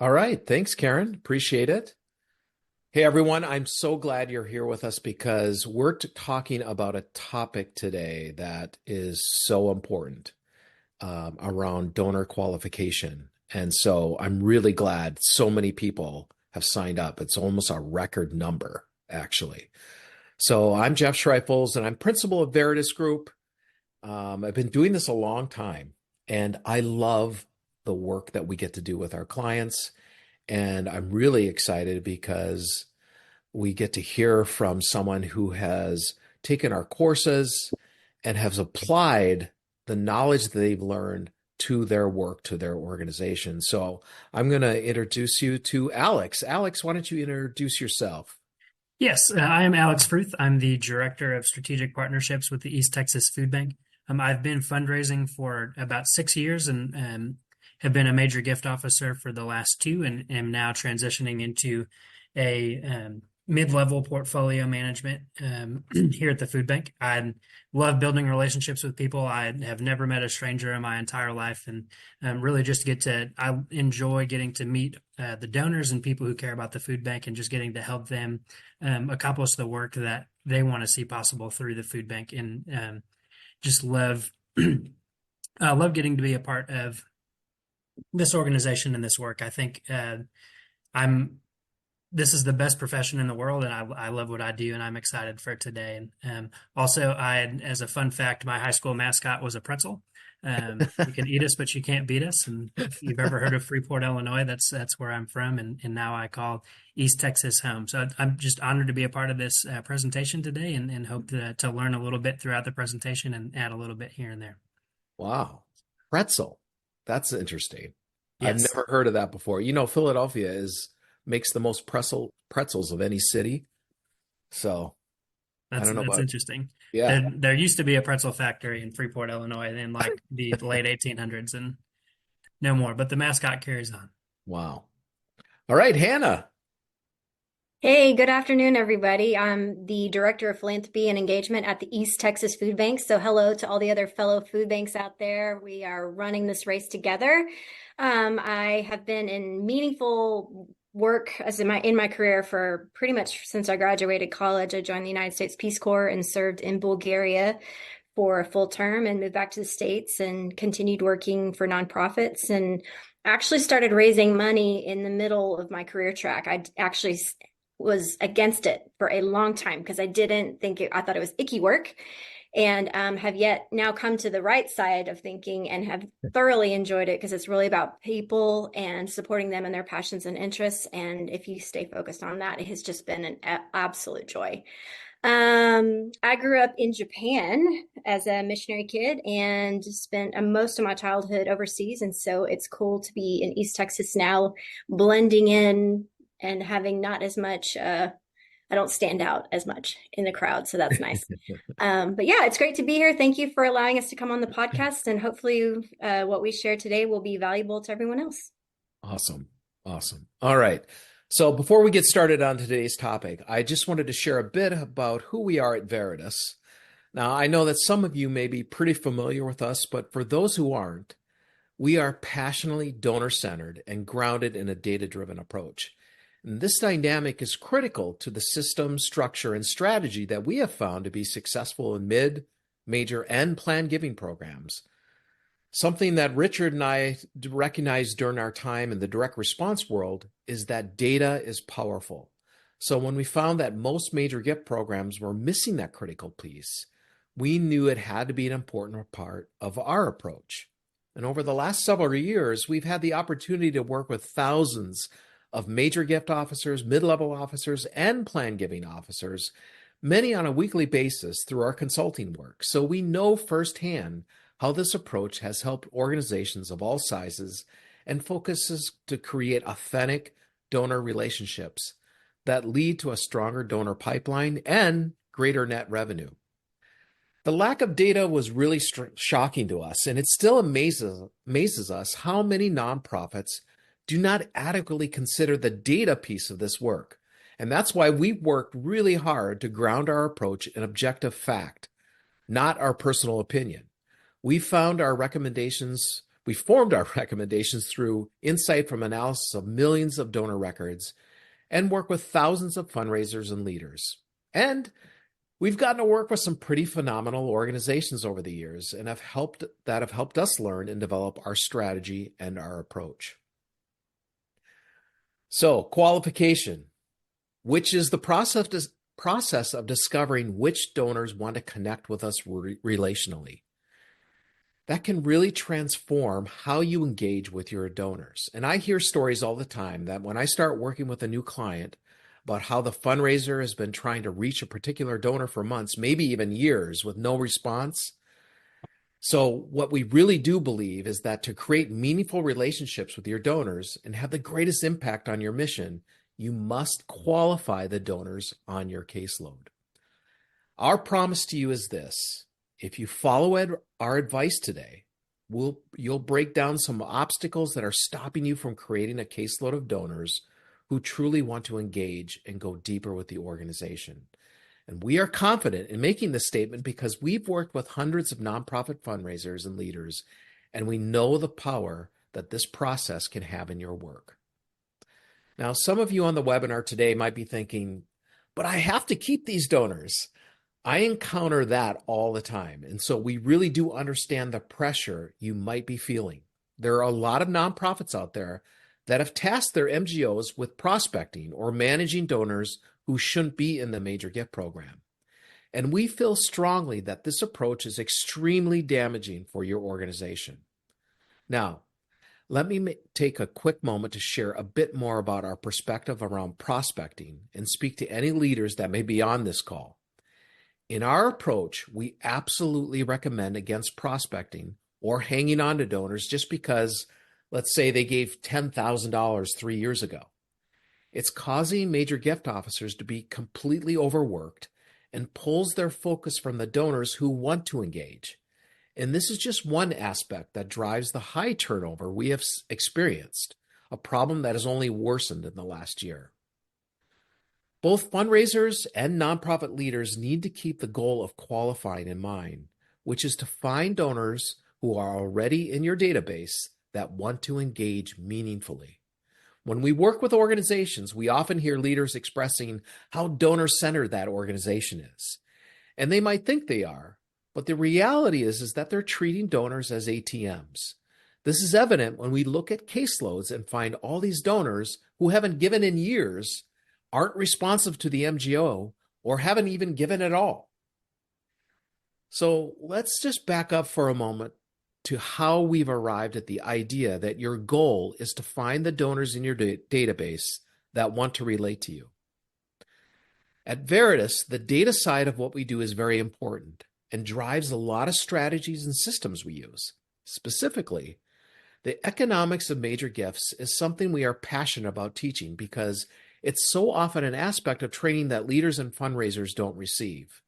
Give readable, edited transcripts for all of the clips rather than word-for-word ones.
All right. Thanks, Karen. Appreciate it. Hey, everyone. I'm so glad you're here with us because we're talking about a topic today that is so important around donor qualification. And so I'm really glad so many people have signed up. It's almost a record number, actually. So I'm Jeff Schreifels, and I'm principal of Veritas Group. I've been doing this a long time, and I love the work that we get to do with our clients. And I'm really excited because we get to hear from someone who has taken our courses and has applied the knowledge that they've learned to their work, to their organization. So I'm going to introduce you to Alex. Alex, why don't you introduce yourself? Yes, I am Alex Fruth. I'm the Director of Strategic Partnerships with the East Texas Food Bank. I've been fundraising for about 6 years and have been a major gift officer for the last two, and am now transitioning into a mid-level portfolio management here at the food bank. I love building relationships with people. I have never met a stranger in my entire life, and really just I enjoy getting to meet the donors and people who care about the food bank, and just getting to help them accomplish the work that they want to see possible through the food bank. And just love love getting to be a part of this organization and this work. I think I'm this is the best profession in the world, and I love what I do, and I'm excited for today. And also, as a fun fact, my high school mascot was a pretzel. You can eat us, but you can't beat us. And if you've ever heard of Freeport, Illinois, that's where I'm from, and now I call East Texas home. So I'm just honored to be a part of this presentation today, and hope to learn a little bit throughout the presentation and add a little bit here and there. Wow. Pretzel. That's interesting. I've Yes, never heard of that before. Philadelphia is makes the most pretzels of any city. So I don't know that's about, interesting. yeah. There used to be a pretzel factory in Freeport, Illinois, in like the late 1800s, and no more. But the mascot carries on. Wow. All right, Hannah. Hey, good afternoon, everybody. I'm the Director of Philanthropy and Engagement at the East Texas Food Bank. So hello to all the other fellow food banks out there. We are running this race together. I have been in meaningful work as in my career for pretty much since I graduated college. I joined the United States Peace Corps and served in Bulgaria for a full term, and moved back to the States and continued working for nonprofits, and actually started raising money in the middle of my career track. I actually was against it for a long time because I didn't think I thought it was icky work, and have yet now come to the right side of thinking and have thoroughly enjoyed it because it's really about people and supporting them and their passions and interests. And if you stay focused on that, it has just been an absolute joy. I grew up in Japan as a missionary kid and spent most of my childhood overseas. And so it's cool to be in East Texas now, blending in and having not as much, I don't stand out as much in the crowd. So that's nice. But yeah, it's great to be here. Thank you for allowing us to come on the podcast. And hopefully what we share today will be valuable to everyone else. Awesome. Awesome. All right. So before we get started on today's topic, I just wanted to share a bit about who we are at Veritas. Now, I know that some of you may be pretty familiar with us, but for those who aren't, we are passionately donor-centered and grounded in a data-driven approach. And this dynamic is critical to the system, structure, and strategy that we have found to be successful in mid, major, and planned giving programs. Something that Richard and I recognized during our time in the direct response world is that data is powerful. So when we found that most major gift programs were missing that critical piece, we knew it had to be an important part of our approach. And over the last several years, we've had the opportunity to work with thousands of major gift officers, mid-level officers, and plan giving officers, many on a weekly basis through our consulting work. So we know firsthand how this approach has helped organizations of all sizes and focuses to create authentic donor relationships that lead to a stronger donor pipeline and greater net revenue. The lack of data was really shocking to us, and it still amazes us how many nonprofits do not adequately consider the data piece of this work. And that's why we've worked really hard to ground our approach in objective fact, not our personal opinion. We found We formed our recommendations through insight from analysis of millions of donor records and work with thousands of fundraisers and leaders. And we've gotten to work with some pretty phenomenal organizations over the years and have helped us learn and develop our strategy and our approach. So, qualification, which is the process of discovering which donors want to connect with us relationally. That can really transform how you engage with your donors. And I hear stories all the time that when I start working with a new client about how the fundraiser has been trying to reach a particular donor for months, maybe even years, with no response. So what we really do believe is that to create meaningful relationships with your donors and have the greatest impact on your mission, you must qualify the donors on your caseload. Our promise to you is this: if you follow our advice today, you'll break down some obstacles that are stopping you from creating a caseload of donors who truly want to engage and go deeper with the organization. And we are confident in making this statement because we've worked with hundreds of nonprofit fundraisers and leaders, and we know the power that this process can have in your work. Now, some of you on the webinar today might be thinking, but I have to keep these donors. I encounter that all the time. And so we really do understand the pressure you might be feeling. There are a lot of nonprofits out there that have tasked their MGOs with prospecting or managing donors who shouldn't be in the major gift program. And we feel strongly that this approach is extremely damaging for your organization. Now, let me take a quick moment to share a bit more about our perspective around prospecting and speak to any leaders that may be on this call. In our approach, we absolutely recommend against prospecting or hanging on to donors just because, let's say, they gave $10,000 3 years ago. It's causing major gift officers to be completely overworked and pulls their focus from the donors who want to engage. And this is just one aspect that drives the high turnover we have experienced, a problem that has only worsened in the last year. Both fundraisers and nonprofit leaders need to keep the goal of qualifying in mind, which is to find donors who are already in your database that want to engage meaningfully. When we work with organizations, we often hear leaders expressing how donor-centered that organization is. And they might think they are, but the reality is that they're treating donors as ATMs. This is evident when we look at caseloads and find all these donors who haven't given in years, aren't responsive to the MGO, or haven't even given at all. So let's just back up for a moment to how we've arrived at the idea that your goal is to find the donors in your database that want to relate to you. At Veritas, the data side of what we do is very important and drives a lot of strategies and systems we use. Specifically, the economics of major gifts is something we are passionate about teaching because it's so often an aspect of training that leaders and fundraisers don't receive.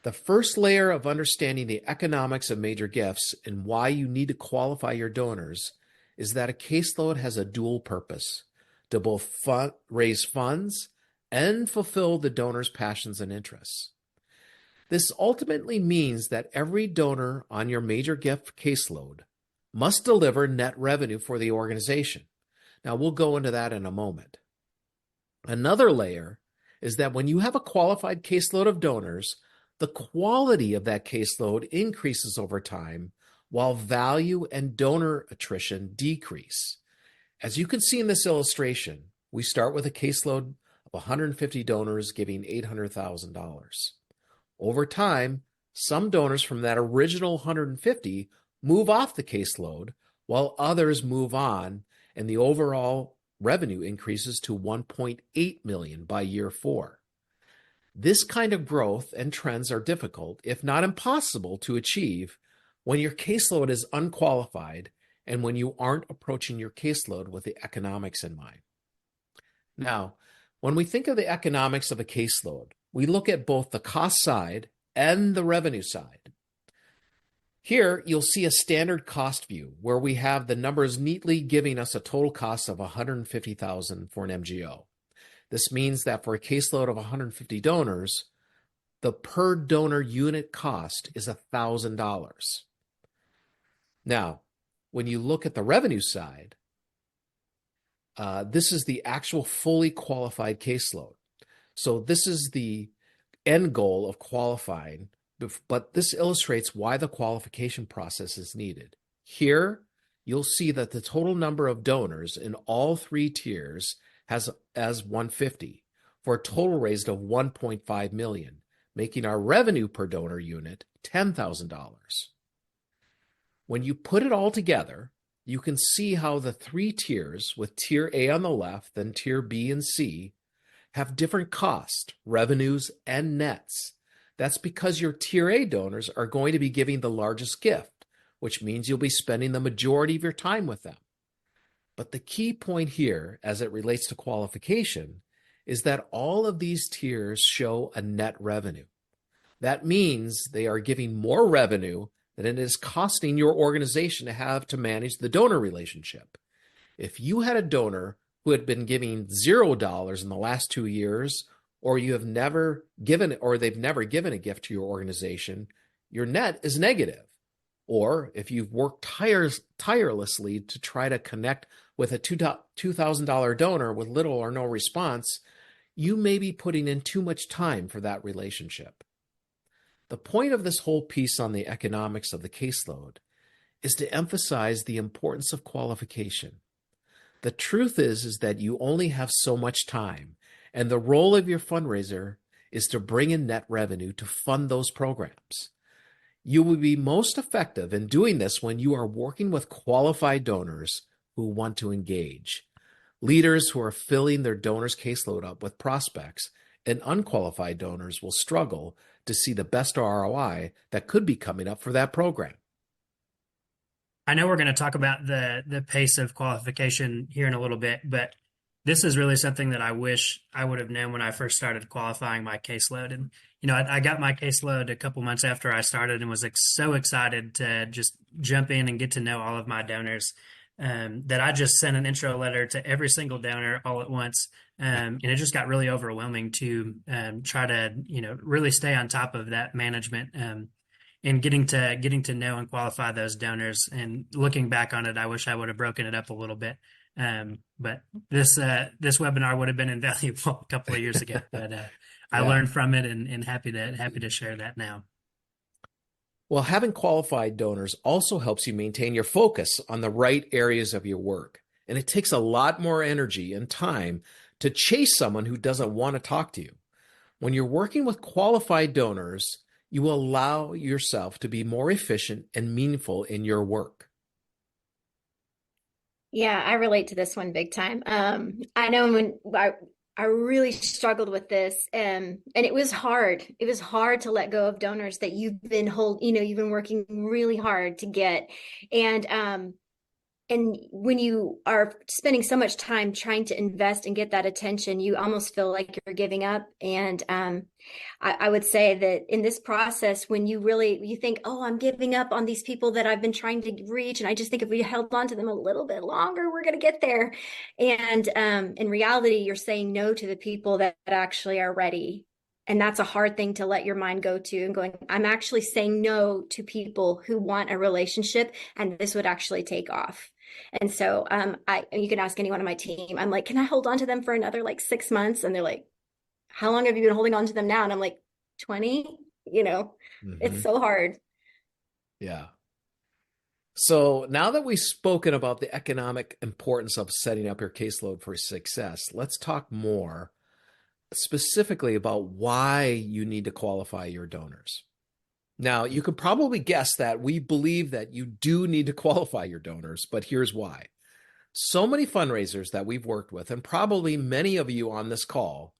The first layer of understanding the economics of major gifts and why you need to qualify your donors is that a caseload has a dual purpose: to both raise funds and fulfill the donor's passions and interests. This ultimately means that every donor on your major gift caseload must deliver net revenue for the organization. Now, we'll go into that in a moment. Another layer is that when you have a qualified caseload of donors, the quality of that caseload increases over time while value and donor attrition decrease. As you can see in this illustration, we start with a caseload of 150 donors giving $800,000. Over time, some donors from that original 150 move off the caseload while others move on, and the overall revenue increases to $1.8 million by year 4. This kind of growth and trends are difficult, if not impossible, to achieve when your caseload is unqualified and when you aren't approaching your caseload with the economics in mind. Now, when we think of the economics of a caseload, we look at both the cost side and the revenue side. Here, you'll see a standard cost view where we have the numbers neatly giving us a total cost of $150,000 for an MGO. This means that for a caseload of 150 donors, the per donor unit cost is $1,000. Now, when you look at the revenue side, this is the actual fully qualified caseload. So this is the end goal of qualifying, but this illustrates why the qualification process is needed. Here, you'll see that the total number of donors in all three tiers has as 150 for a total raised of 1.5 million, making our revenue per donor unit $10,000. When you put it all together, you can see how the three tiers, with tier A on the left, then tier B and C, have different costs, revenues, and nets. That's because your tier A donors are going to be giving the largest gift, which means you'll be spending the majority of your time with them. But the key point here, as it relates to qualification, is that all of these tiers show a net revenue. That means they are giving more revenue than it is costing your organization to have to manage the donor relationship. If you had a donor who had been giving $0 in the last 2 years, or you have never given, or they've never given a gift to your organization, your net is negative. Or if you've worked tirelessly to try to connect with a $2,000 donor with little or no response, you may be putting in too much time for that relationship. The point of this whole piece on the economics of the caseload is to emphasize the importance of qualification. The truth is that you only have so much time, and the role of your fundraiser is to bring in net revenue to fund those programs. You will be most effective in doing this when you are working with qualified donors who want to engage. Leaders who are filling their donors' caseload up with prospects and unqualified donors will struggle to see the best ROI that could be coming up for that program. I know we're going to talk about the pace of qualification here in a little bit, but this is really something that I wish I would have known when I first started qualifying my caseload. And, I got my caseload a couple months after I started and was so excited to just jump in and get to know all of my donors that I just sent an intro letter to every single donor all at once. And it just got really overwhelming to try to, really stay on top of that management and getting to know and qualify those donors. And looking back on it, I wish I would have broken it up a little bit. But this webinar would have been invaluable a couple of years ago. But I learned from it and happy to share that now. Well, having qualified donors also helps you maintain your focus on the right areas of your work. And it takes a lot more energy and time to chase someone who doesn't want to talk to you. When you're working with qualified donors, you will allow yourself to be more efficient and meaningful in your work. Yeah, I relate to this one big time. I know when I really struggled with this, and it was hard. It was hard to let go of donors that you've been you've been working really hard to get. And when you are spending so much time trying to invest and get that attention, you almost feel like you're giving up. And I would say that in this process, when you think, oh, I'm giving up on these people that I've been trying to reach, and I just think if we held on to them a little bit longer, we're going to get there. And in reality, you're saying no to the people that actually are ready. And that's a hard thing to let your mind go to, and going, I'm actually saying no to people who want a relationship, and this would actually take off. And so you can ask anyone on my team, I'm like, can I hold on to them for another 6 months? And they're like, how long have you been holding on to them now? And I'm like, 20, It's so hard. Yeah. So now that we've spoken about the economic importance of setting up your caseload for success, let's talk more specifically about why you need to qualify your donors. Now, you could probably guess that we believe that you do need to qualify your donors, but here's why. So many fundraisers that we've worked with, and probably many of you on this call,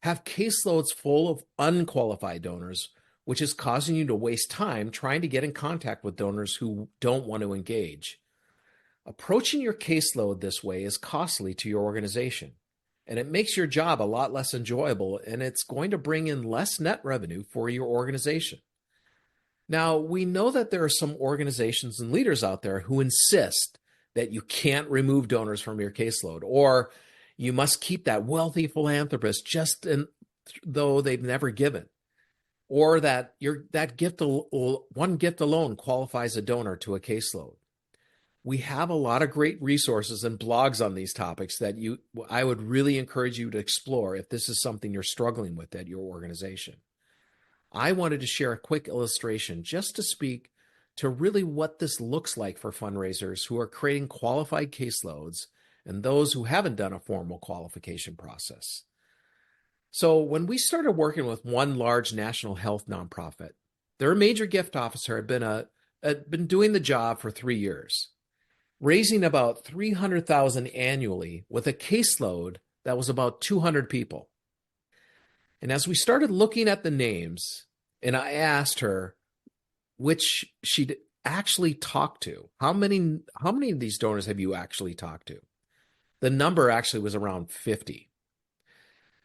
have caseloads full of unqualified donors, which is causing you to waste time trying to get in contact with donors who don't want to engage. Approaching your caseload this way is costly to your organization, and it makes your job a lot less enjoyable, and it's going to bring in less net revenue for your organization. Now, we know that there are some organizations and leaders out there who insist that you can't remove donors from your caseload, or you must keep that wealthy philanthropist though they've never given, or that one gift alone qualifies a donor to a caseload. we have a lot of great resources and blogs on these topics that I would really encourage you to explore if this is something you're struggling with at your organization. I wanted to share a quick illustration just to speak to really what this looks like for fundraisers who are creating qualified caseloads and those who haven't done a formal qualification process. So when we started working with one large national health nonprofit, their major gift officer had been doing the job for 3 years, raising about $300,000 annually with a caseload that was about 200 people. And as we started looking at the names, and I asked her which she'd actually talked to, how many of these donors have you actually talked to? The number actually was around 50.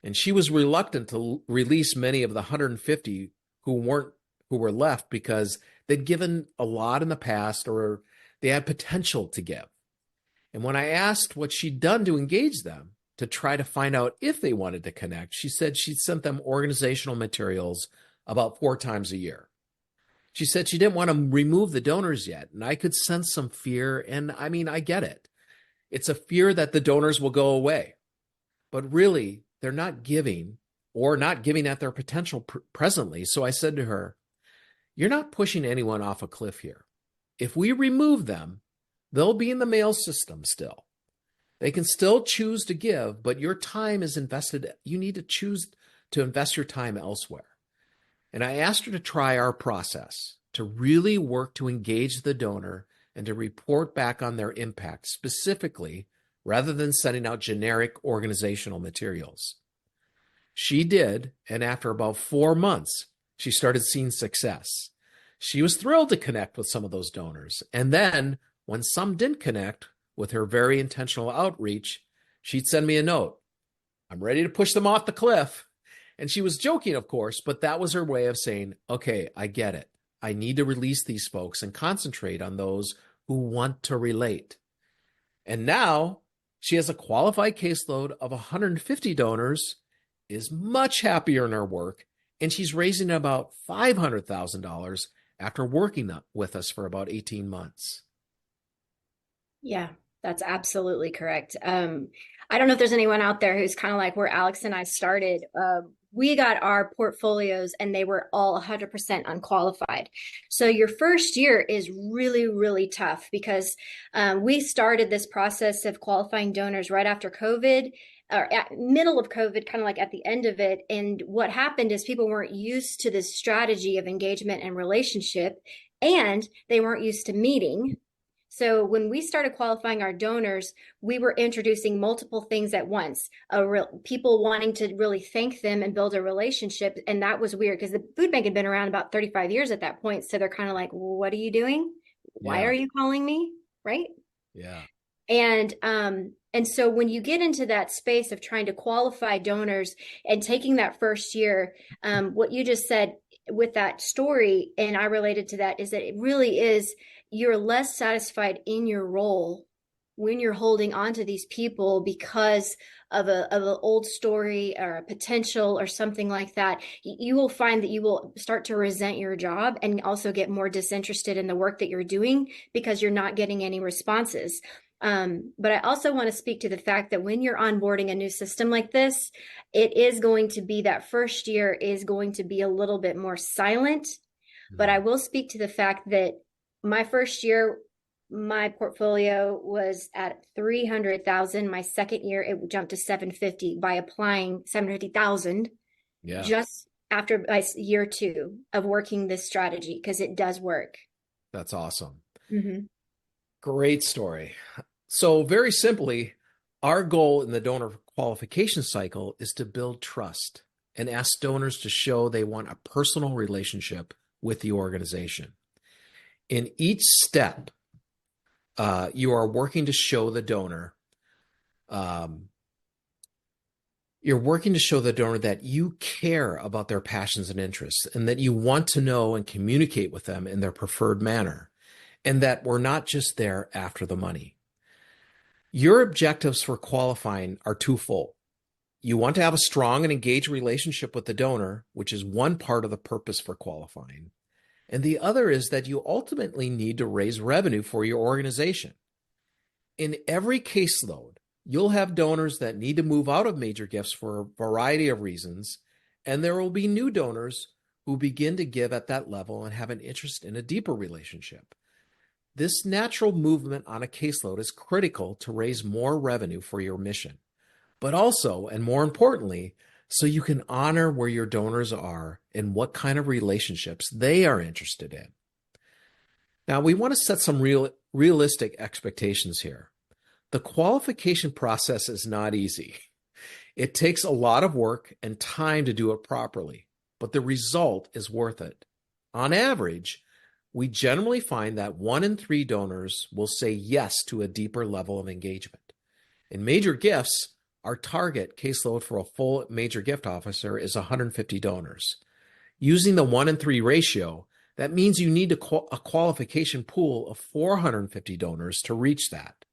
And she was reluctant to release many of the 150 who were left because they'd given a lot in the past or they had potential to give. And when I asked what she'd done to engage them, to try to find out if they wanted to connect, she said she'd sent them organizational materials about 4 times a year. She said she didn't want to remove the donors yet, and I could sense some fear, and I mean, I get it. It's a fear that the donors will go away, but really, they're not giving or not giving at their potential presently. So I said to her, you're not pushing anyone off a cliff here. If we remove them, they'll be in the mail system still. They can still choose to give, but your time is invested. You need to choose to invest your time elsewhere. And I asked her to try our process, to really work to engage the donor and to report back on their impact specifically, rather than sending out generic organizational materials. She did, and after about 4 months, she started seeing success. She was thrilled to connect with some of those donors. And then, when some didn't connect with her very intentional outreach, she'd send me a note. I'm ready to push them off the cliff. And she was joking, of course, but that was her way of saying, okay, I get it. I need to release these folks and concentrate on those who want to relate. And now she has a qualified caseload of 150 donors, is much happier in her work, and she's raising about $500,000 after working with us for about 18 months. Yeah, that's absolutely correct. I don't know if there's anyone out there who's kind of like where Alex and I started. We got our portfolios and they were all 100% unqualified. So your first year is really, really tough because we started this process of qualifying donors right after COVID, or at middle of COVID, kind of like at the end of it. And what happened is people weren't used to this strategy of engagement and relationship, and they weren't used to meeting. So when we started qualifying our donors, we were introducing multiple things at once. People wanting to really thank them and build a relationship. And that was weird because the food bank had been around about 35 years at that point. So they're kind of like, what are you doing? Why are you calling me? Right? Yeah. And so when you get into that space of trying to qualify donors and taking that first year, what you just said with that story, and I related to that, is that it really is, you're less satisfied in your role when you're holding on to these people because of an old story or a potential or something like that. You will find that you will start to resent your job and also get more disinterested in the work that you're doing because you're not getting any responses. But I also want to speak to the fact that when you're onboarding a new system like this, it is going to be that first year is going to be a little bit more silent. But I will speak to the fact that my first year, my portfolio was at 300,000. My second year, it jumped to 750 by applying 750,000 just after my year 2 of working this strategy, because it does work. That's awesome. Mm-hmm. Great story. So very simply, our goal in the donor qualification cycle is to build trust and ask donors to show they want a personal relationship with the organization. In each step, you are working to show the donor, that you care about their passions and interests and that you want to know and communicate with them in their preferred manner, and that we're not just there after the money. Your objectives for qualifying are twofold. You want to have a strong and engaged relationship with the donor, which is one part of the purpose for qualifying. And the other is that you ultimately need to raise revenue for your organization. in every caseload, you'll have donors that need to move out of major gifts for a variety of reasons, and there will be new donors who begin to give at that level and have an interest in a deeper relationship. This natural movement on a caseload is critical to raise more revenue for your mission, but also, and more importantly, so you can honor where your donors are and what kind of relationships they are interested in. Now, we want to set some realistic expectations here. The qualification process is not easy. It takes a lot of work and time to do it properly, but the result is worth it. On average, we generally find that 1 in 3 donors will say yes to a deeper level of engagement. In major gifts, our target caseload for a full major gift officer is 150 donors. Using the 1 in 3 ratio, that means you need a qualification pool of 450 donors to reach that.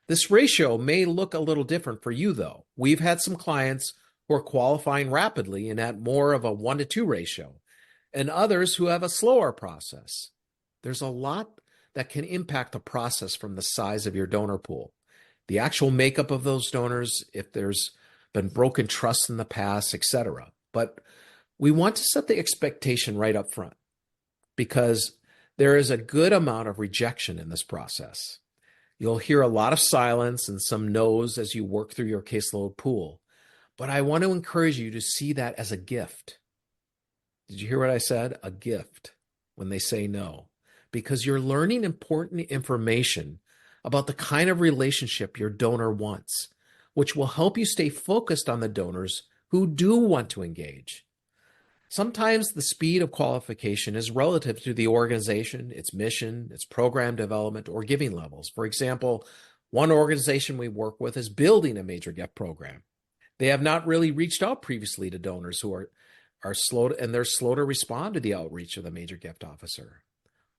This ratio may look a little different for you, though. We've had some clients who are qualifying rapidly and at more of a 1 to 2 ratio, and others who have a slower process. There's a lot that can impact the process from the size of your donor pool, the actual makeup of those donors, if there's been broken trust in the past, etc. But we want to set the expectation right up front because there is a good amount of rejection in this process. You'll hear a lot of silence and some no's as you work through your caseload pool, but I want to encourage you to see that as a gift. Did you hear what I said? A gift when they say no, because you're learning important information about the kind of relationship your donor wants, which will help you stay focused on the donors who do want to engage. Sometimes the speed of qualification is relative to the organization, its mission, its program development, or giving levels. For example, one organization we work with is building a major gift program. They have not really reached out previously to donors who are slow and they're slow to respond to the outreach of the major gift officer.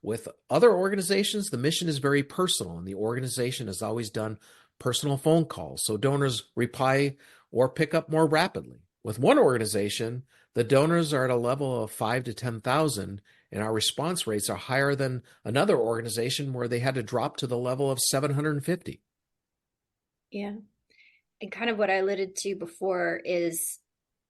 With other organizations, the mission is very personal, and the organization has always done personal phone calls, so donors reply or pick up more rapidly. With one organization, the donors are at a level of 5 to 10,000, and our response rates are higher than another organization where they had to drop to the level of 750. Yeah. And kind of what I alluded to before is,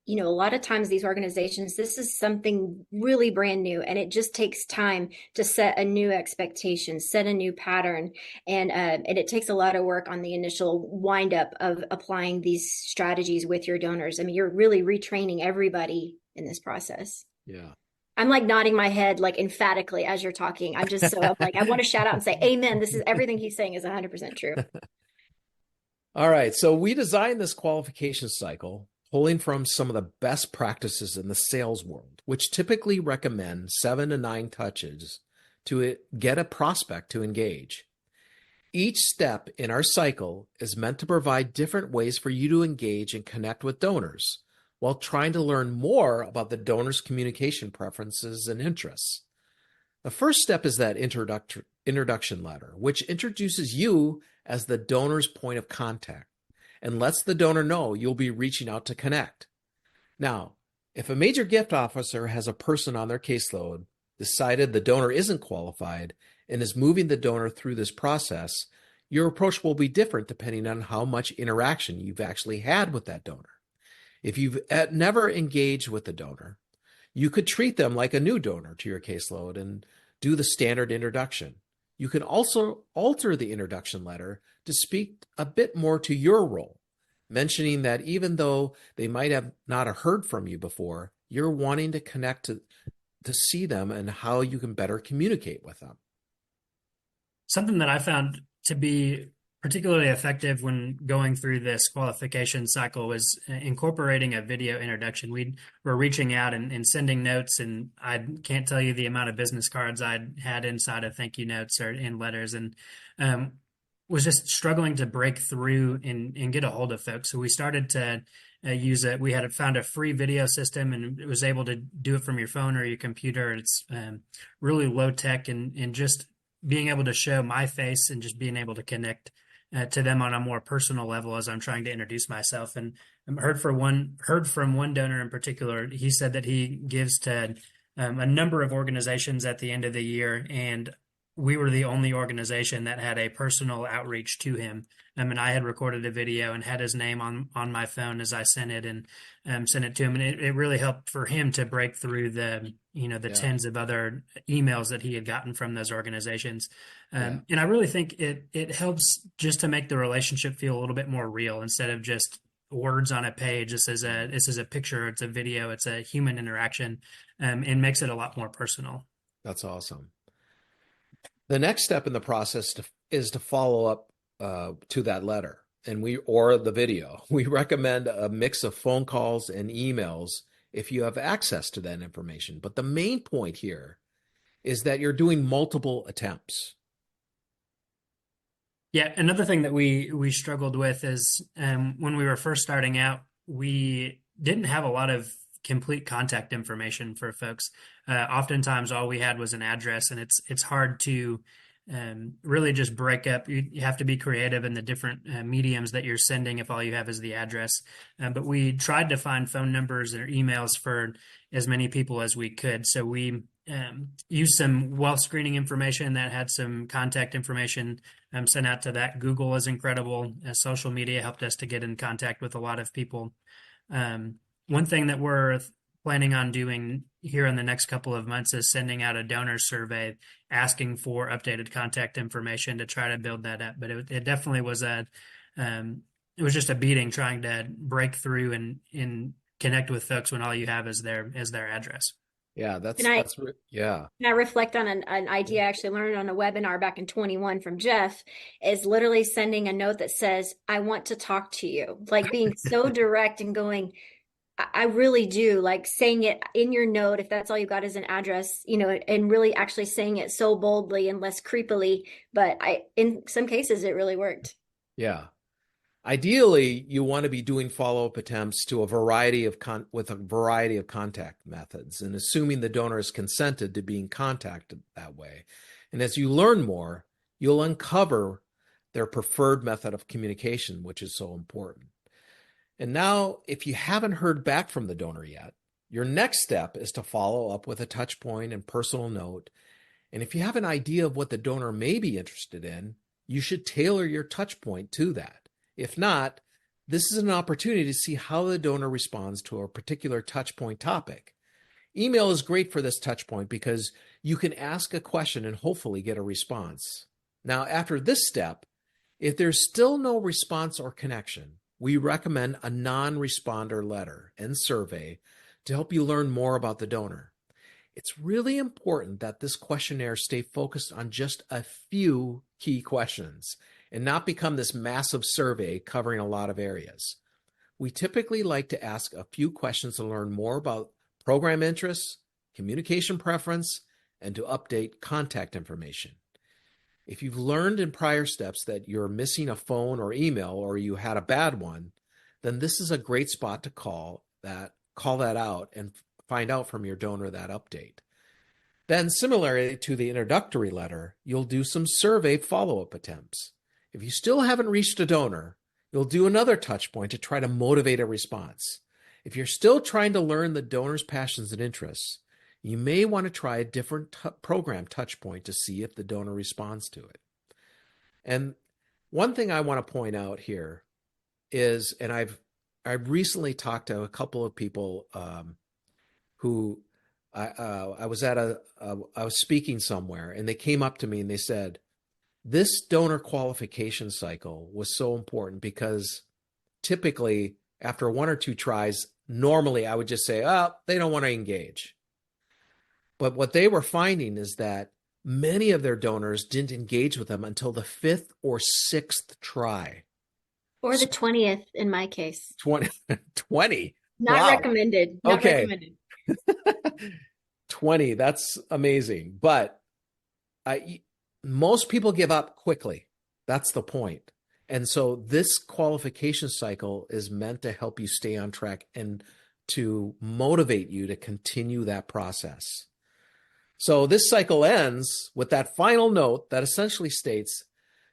a lot of times these organizations, this is something really brand new, and it just takes time to set a new expectation, set a new pattern. And it takes a lot of work on the initial wind up of applying these strategies with your donors. I mean, you're really retraining everybody in this process. Yeah. I'm like nodding my head like emphatically as you're talking. I'm like, I want to shout out and say, amen. This is everything he's saying is 100% true. All right. So we designed this qualification cycle pulling from some of the best practices in the sales world, which typically recommend 7 to 9 touches to get a prospect to engage. Each step in our cycle is meant to provide different ways for you to engage and connect with donors while trying to learn more about the donor's communication preferences and interests. The first step is that introduction letter, which introduces you as the donor's point of contact and lets the donor know you'll be reaching out to connect. Now, if a major gift officer has a person on their caseload, decided the donor isn't qualified, and is moving the donor through this process, your approach will be different depending on how much interaction you've actually had with that donor. If you've never engaged with the donor, you could treat them like a new donor to your caseload and do the standard introduction. You can also alter the introduction letter to speak a bit more to your role, mentioning that even though they might have not heard from you before, you're wanting to connect to see them and how you can better communicate with them. Something that I found to be particularly effective when going through this qualification cycle was incorporating a video introduction. We were reaching out and sending notes, and I can't tell you the amount of business cards I'd had inside of thank you notes or in letters, and was just struggling to break through and get a hold of folks. So we started to use it. We had found a free video system, and it was able to do it from your phone or your computer. It's really low tech, and just being able to show my face and just being able to connect to them on a more personal level as I'm trying to introduce myself. And heard from one donor in particular. He said that he gives to a number of organizations at the end of the year, and we were the only organization that had a personal outreach to him. And I had recorded a video and had his name on my phone as I sent it, and sent it to him. And it really helped for him to break through the Yeah. tens of other emails that he had gotten from those organizations. Yeah. And I really think it helps just to make the relationship feel a little bit more real instead of just words on a page. This is a picture, it's a video, it's a human interaction, and makes it a lot more personal. That's awesome. The next step in the process is to follow up to that letter or the video. We recommend a mix of phone calls and emails if you have access to that information. But the main point here is that you're doing multiple attempts. Yeah, another thing that we struggled with is when we were first starting out, we didn't have a lot of complete contact information for folks. Oftentimes, all we had was an address, and it's hard to really just break up. You have to be creative in the different mediums that you're sending if all you have is the address. But we tried to find phone numbers or emails for as many people as we could. So we used some wealth screening information that had some contact information sent out to that. Google is incredible. Social media helped us to get in contact with a lot of people. One thing that we're planning on doing here in the next couple of months is sending out a donor survey asking for updated contact information to try to build that up. But it definitely was it was just a beating trying to break through and connect with folks when all you have is their address. Yeah, yeah. And I reflect on an idea I actually learned on a webinar back in 21 from Jeff, is literally sending a note that says, I want to talk to you, like being so direct and going, I really do, like saying it in your note, if that's all you got is an address, and really actually saying it so boldly and less creepily. But in some cases, it really worked. Yeah. Ideally, you want to be doing follow-up attempts to with a variety of contact methods, and assuming the donor has consented to being contacted that way. And as you learn more, you'll uncover their preferred method of communication, which is so important. And now, if you haven't heard back from the donor yet, your next step is to follow up with a touch point and personal note. And if you have an idea of what the donor may be interested in, you should tailor your touch point to that. If not, this is an opportunity to see how the donor responds to a particular touch point topic. Email is great for this touch point because you can ask a question and hopefully get a response. Now, after this step, if there's still no response or connection, we recommend a non-responder letter and survey to help you learn more about the donor. It's really important that this questionnaire stay focused on just a few key questions and not become this massive survey covering a lot of areas. We typically like to ask a few questions to learn more about program interests, communication preference, and to update contact information. If you've learned in prior steps that you're missing a phone or email or you had a bad one, then this is a great spot to call that out and find out from your donor that update. Then, similarly to the introductory letter, you'll do some survey follow-up attempts. If you still haven't reached a donor, you'll do another touch point to try to motivate a response. If you're still trying to learn the donor's passions and interests, you may want to try a different program touch point to see if the donor responds to it. And one thing I want to point out here is, and I've recently talked to a couple of people who I was speaking somewhere, and they came up to me and they said, this donor qualification cycle was so important because typically after one or two tries, normally I would just say, oh, they don't want to engage. But what they were finding is that many of their donors didn't engage with them until the 5th or 6th try. Or the 20th in my case. 20. Not Wow. recommended. Not Okay. recommended. 20. That's amazing. But most people give up quickly. That's the point. And so this qualification cycle is meant to help you stay on track and to motivate you to continue that process. So this cycle ends with that final note that essentially states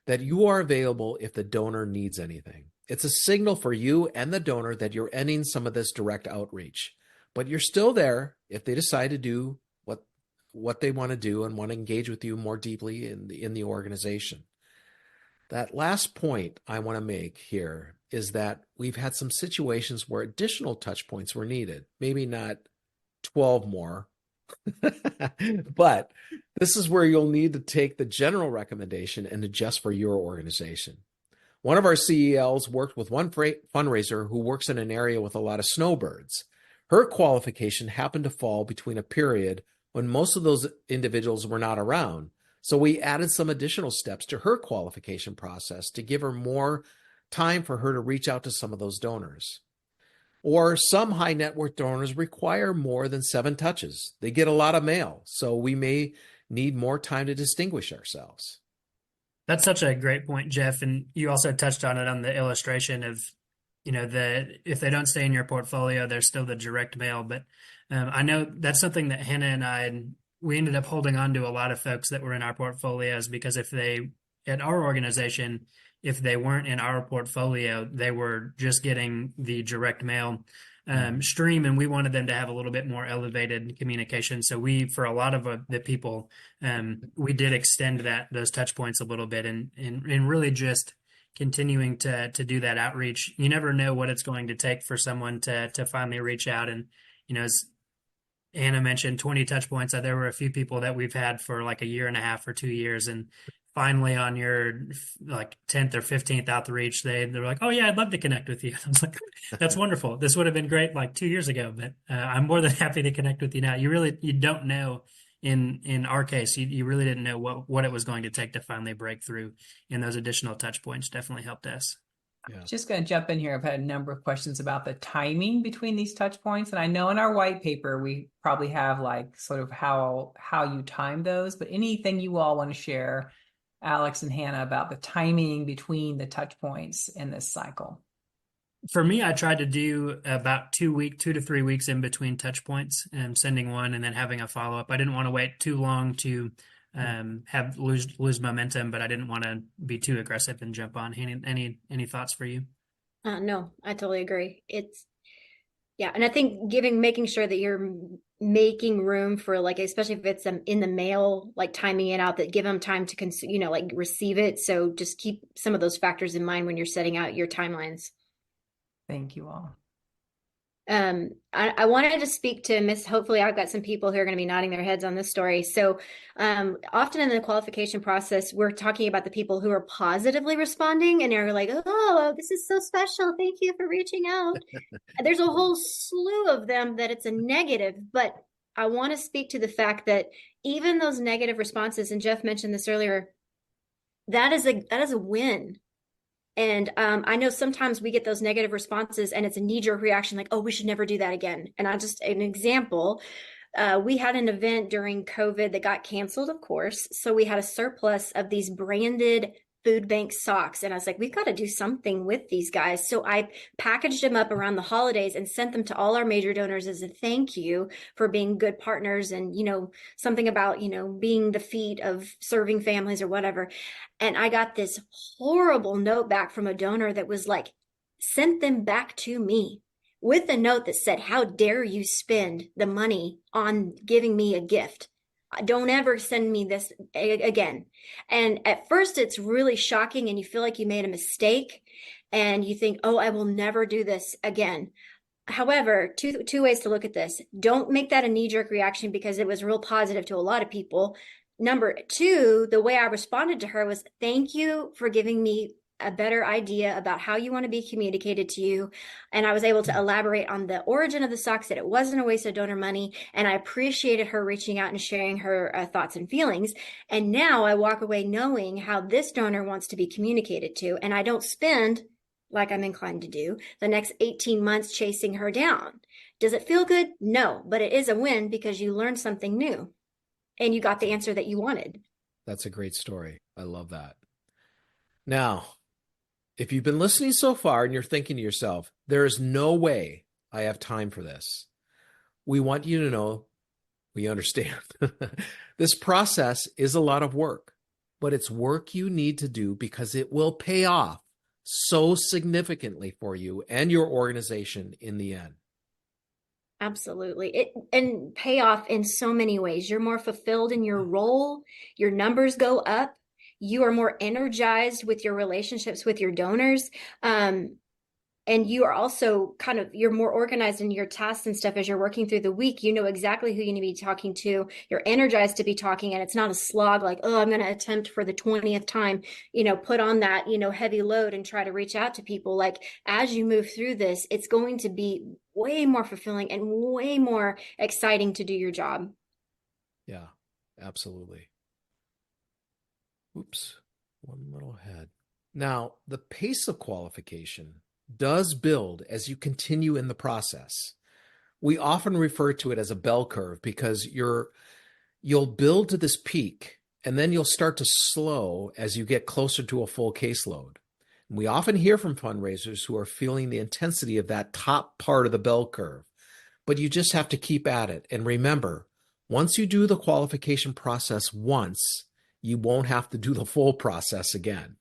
that you are available if the donor needs anything. It's a signal for you and the donor that you're ending some of this direct outreach, but you're still there if they decide to do what they want to do and want to engage with you more deeply in the organization. That last point I want to make here is that we've had some situations where additional touch points were needed, maybe not 12 more, but this is where you'll need to take the general recommendation and adjust for your organization. One of our CELs worked with one fundraiser who works in an area with a lot of snowbirds. Her qualification happened to fall between a period when most of those individuals were not around. So we added some additional steps to her qualification process to give her more time for her to reach out to some of those donors. Or some high net worth donors require more than 7 touches. They get a lot of mail, so we may need more time to distinguish ourselves. That's such a great point, Jeff. And you also touched on it on the illustration of, if they don't stay in your portfolio, there's still the direct mail. But I know that's something that Hannah and we ended up holding on to a lot of folks that were in our portfolios, because at our organization, if they weren't in our portfolio, they were just getting the direct mail stream, and we wanted them to have a little bit more elevated communication. So for a lot of the people, we did extend those touch points a little bit, and really just continuing to do that outreach. You never know what it's going to take for someone to finally reach out. And, as Anna mentioned, 20 touch points. There were a few people that we've had for like a year and a half or 2 years, and finally on your like 10th or 15th outreach, they're like, "Oh yeah, I'd love to connect with you." I was like, "That's wonderful. This would have been great like 2 years ago, but I'm more than happy to connect with you now." You don't know. In our case, you really didn't know what it was going to take to finally break through, and those additional touch points definitely helped us. Yeah. Just going to jump in here. I've had a number of questions about the timing between these touch points. And I know in our white paper, we probably have like sort of how you time those, but anything you all want to share, Alex and Hannah, about the timing between the touch points in this cycle? For me, I tried to do about 2 to 3 weeks in between touch points, and sending one and then having a follow-up. I didn't want to wait too long to lose momentum, but I didn't want to be too aggressive and jump on. Any thoughts for you? No, I totally agree. And I think making sure that you're making room for, like, especially if it's in the mail, like timing it out, that give them time to consume, like receive it. So just keep some of those factors in mind when you're setting out your timelines. Thank you all. I wanted to speak to hopefully I've got some people who are going to be nodding their heads on this story. So often in the qualification process, we're talking about the people who are positively responding and are like, "Oh, this is so special. Thank you for reaching out." There's a whole slew of them that it's a negative, but I want to speak to the fact that even those negative responses, and Jeff mentioned this earlier, that is a win. And I know sometimes we get those negative responses and it's a knee-jerk reaction, like, "Oh, we should never do that again." And an example, we had an event during COVID that got canceled, of course. So we had a surplus of these branded food bank socks. And I was like, we've got to do something with these guys. So I packaged them up around the holidays and sent them to all our major donors as a thank you for being good partners, and, something about, being the feet of serving families or whatever. And I got this horrible note back from a donor that was like, sent them back to me with a note that said, "How dare you spend the money on giving me a gift? Don't ever send me this again." And at first it's really shocking, and you feel like you made a mistake, and you think, "Oh, I will never do this again." However, two ways to look at this. Don't make that a knee-jerk reaction, because it was real positive to a lot of people. Number two, the way I responded to her was, "Thank you for giving me a better idea about how you want to be communicated to you." And I was able to elaborate on the origin of the socks, that it wasn't a waste of donor money. And I appreciated her reaching out and sharing her thoughts and feelings. And now I walk away knowing how this donor wants to be communicated to. And I don't spend, like I'm inclined to do, the next 18 months chasing her down. Does it feel good? No, but it is a win, because you learned something new and you got the answer that you wanted. That's a great story. I love that. Now, if you've been listening so far and you're thinking to yourself, "There is no way I have time for this," we want you to know we understand. This process is a lot of work, but it's work you need to do because it will pay off so significantly for you and your organization in the end. Absolutely. It and pay off in so many ways. You're more fulfilled in your role, your numbers go up, you are more energized with your relationships with your donors. And you are also you're more organized in your tasks and stuff as you're working through the week. You know exactly who you need to be talking to. You're energized to be talking, and it's not a slog like, oh, I'm going to attempt for the 20th time, put on that, heavy load and try to reach out to people. Like, as you move through this, it's going to be way more fulfilling and way more exciting to do your job. Yeah, absolutely. Oops, one little head. Now, the pace of qualification does build as you continue in the process. We often refer to it as a bell curve because you'll build to this peak and then you'll start to slow as you get closer to a full caseload. And we often hear from fundraisers who are feeling the intensity of that top part of the bell curve, but you just have to keep at it. And remember, once you do the qualification process once, you won't have to do the full process again.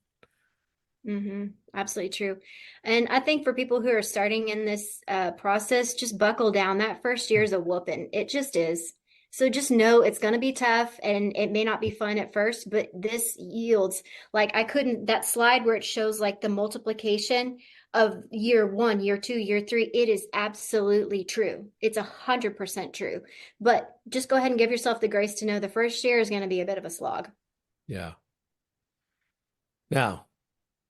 Absolutely true. And I think for people who are starting in this process, just buckle down. That first year is a whooping. It just is. So just know it's going to be tough and it may not be fun at first, but this yields like that slide where it shows like the multiplication of year 1, year 2, year 3. It is absolutely true. It's 100% true. But just go ahead and give yourself the grace to know the first year is going to be a bit of a slog. Yeah. Now,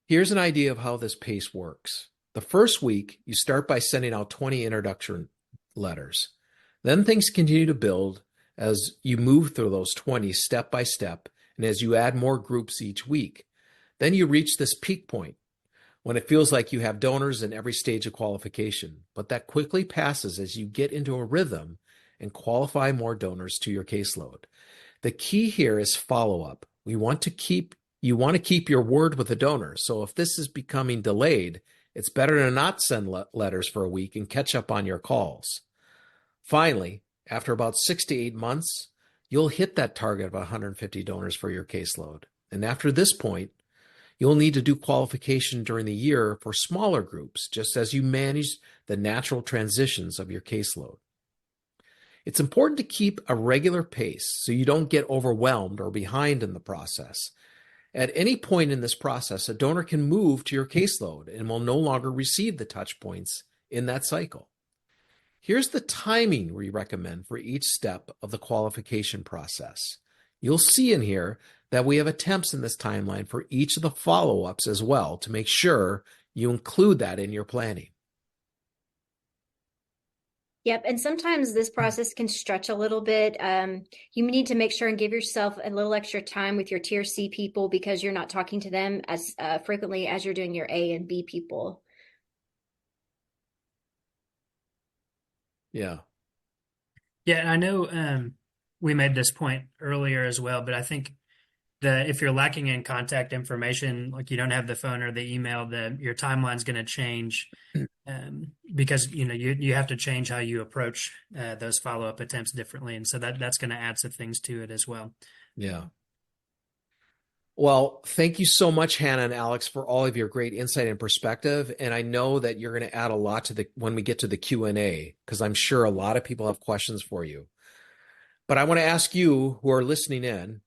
here's an idea of how this pace works. The first week, you start by sending out 20 introduction letters. Then things continue to build as you move through those 20 step by step and as you add more groups each week. Then you reach this peak point when it feels like you have donors in every stage of qualification, but that quickly passes as you get into a rhythm and qualify more donors to your caseload. The key here is follow-up. You want to keep your word with the donor. So if this is becoming delayed, it's better to not send letters for a week and catch up on your calls. Finally, after about 6 to 8 months, you'll hit that target of 150 donors for your caseload. And after this point, you'll need to do qualification during the year for smaller groups, just as you manage the natural transitions of your caseload. It's important to keep a regular pace so you don't get overwhelmed or behind in the process. At any point in this process, a donor can move to your caseload and will no longer receive the touch points in that cycle. Here's the timing we recommend for each step of the qualification process. You'll see in here that we have attempts in this timeline for each of the follow-ups as well to make sure you include that in your planning. Yep. And sometimes this process can stretch a little bit. You need to make sure and give yourself a little extra time with your tier C people because you're not talking to them as frequently as you're doing your A and B people. Yeah. Yeah, I know we made this point earlier as well, but I think if you're lacking in contact information, like you don't have the phone or the email, your timeline's going to change because you have to change how you approach those follow-up attempts differently, and so that's going to add some things to it as well. Yeah. Well, thank you so much, Hannah and Alex, for all of your great insight and perspective. And I know that you're going to add a lot to when we get to the Q&A, because I'm sure a lot of people have questions for you. But I want to ask you who are listening in,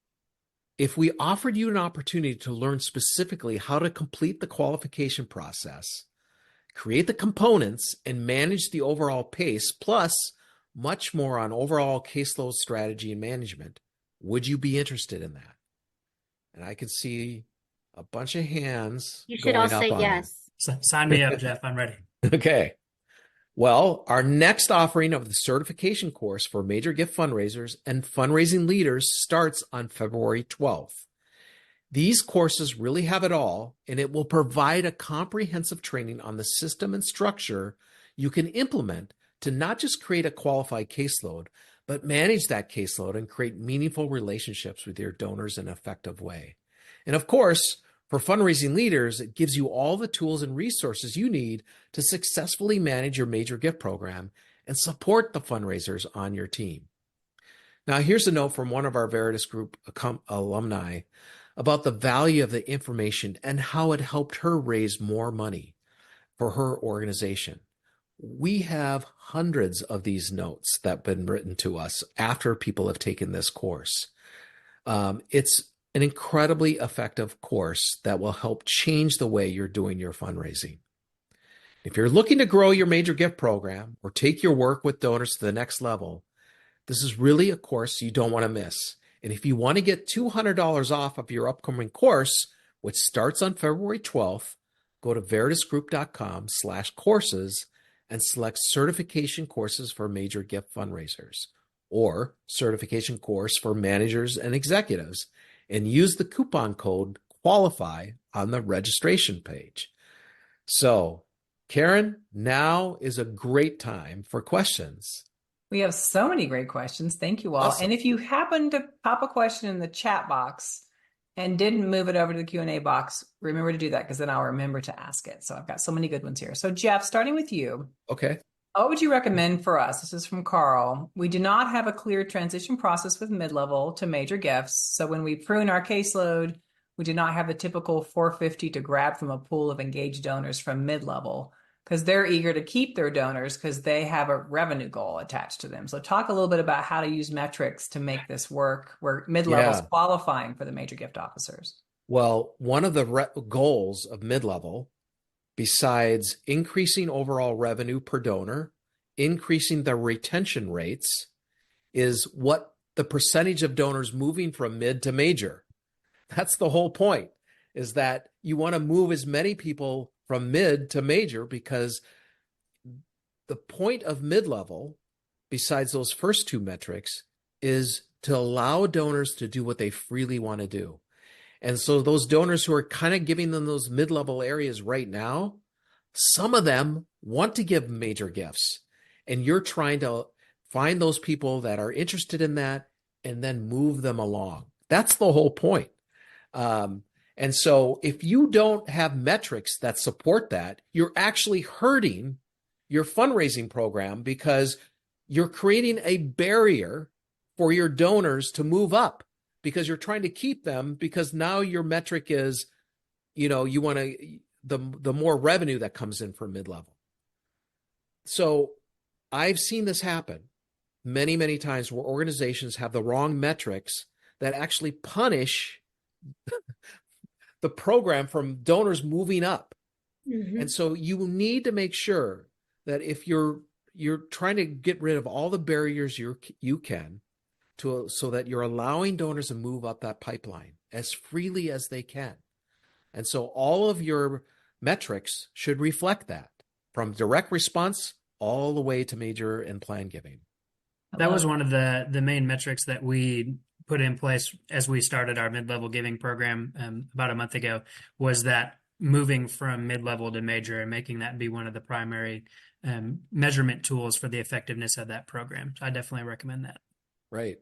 if we offered you an opportunity to learn specifically how to complete the qualification process, create the components, and manage the overall pace, plus much more on overall caseload strategy and management, would you be interested in that? And I can see a bunch of hands You should going all up say on yes. Sign me up, Jeff. I'm ready. Okay. Well, our next offering of the certification course for major gift fundraisers and fundraising leaders starts on February 12th. These courses really have it all, and it will provide a comprehensive training on the system and structure you can implement to not just create a qualified caseload, but manage that caseload and create meaningful relationships with your donors in an effective way. And of course, for fundraising leaders, it gives you all the tools and resources you need to successfully manage your major gift program and support the fundraisers on your team. Now, here's a note from one of our Veritas Group alumni about the value of the information and how it helped her raise more money for her organization. we have hundreds of these notes that have been written to us after people have taken this course. It's an incredibly effective course that will help change the way you're doing your fundraising. If you're looking to grow your major gift program or take your work with donors to the next level, this is really a course you don't want to miss. And if you want to get $200 off of your upcoming course, which starts on February 12th, go to veritasgroup.com/courses and select certification courses for major gift fundraisers or certification course for managers and executives, and use the coupon code QUALIFY on the registration page. So, Karen, now is a great time for questions. We have so many great questions. Thank you all. Awesome. And if you happen to pop a question in the chat box and didn't move it over to the Q&A box, remember to do that because then I'll remember to ask it. So I've got so many good ones here. So Jeff, starting with you. Okay. What would you recommend for us? This is from Carl. We do not have a clear transition process with mid-level to major gifts. So when we prune our caseload, we do not have the typical 450 to grab from a pool of engaged donors from mid-level because they're eager to keep their donors because they have a revenue goal attached to them. So talk a little bit about how to use metrics to make this work where mid-level is qualifying for the major gift officers. Well, one of the goals of mid-level, besides increasing overall revenue per donor, increasing the retention rates, is what the percentage of donors moving from mid to major. That's the whole point, is that you want to move as many people from mid to major, because the point of mid-level, besides those first two metrics, is to allow donors to do what they freely want to do. And so those donors who are kind of giving them those mid-level areas right now, some of them want to give major gifts. And you're trying to find those people that are interested in that and then move them along. That's the whole point. And so if you don't have metrics that support that, you're actually hurting your fundraising program because you're creating a barrier for your donors to move up, because you're trying to keep them, because now your metric is, you want to, the more revenue that comes in from mid-level. So I've seen this happen many, many times where organizations have the wrong metrics that actually punish the program from donors moving up. Mm-hmm. And so you need to make sure that if you're trying to get rid of all the barriers you can so that you're allowing donors to move up that pipeline as freely as they can. And so all of your metrics should reflect that, from direct response all the way to major and plan giving. That was one of the main metrics that we put in place as we started our mid-level giving program about a month ago, was that moving from mid-level to major and making that be one of the primary measurement tools for the effectiveness of that program. So I definitely recommend that. Right.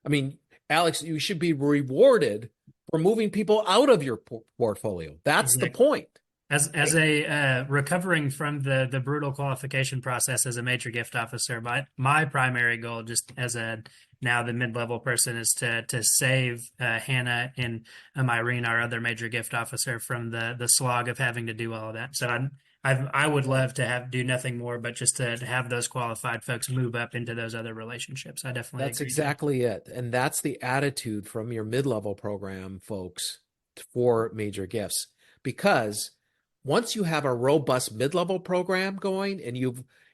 I mean, Alex, you should be rewarded for moving people out of your portfolio. That's exactly the point. As a recovering from the brutal qualification process as a major gift officer, my primary goal, just as now the mid-level person, is to save Hannah and Irene, our other major gift officer, from the slog of having to do all of that. So I would love to do nothing more but just to have those qualified folks move up into those other relationships. I definitely That's exactly it. And that's the attitude from your mid-level program folks for major gifts. Because once you have a robust mid-level program going and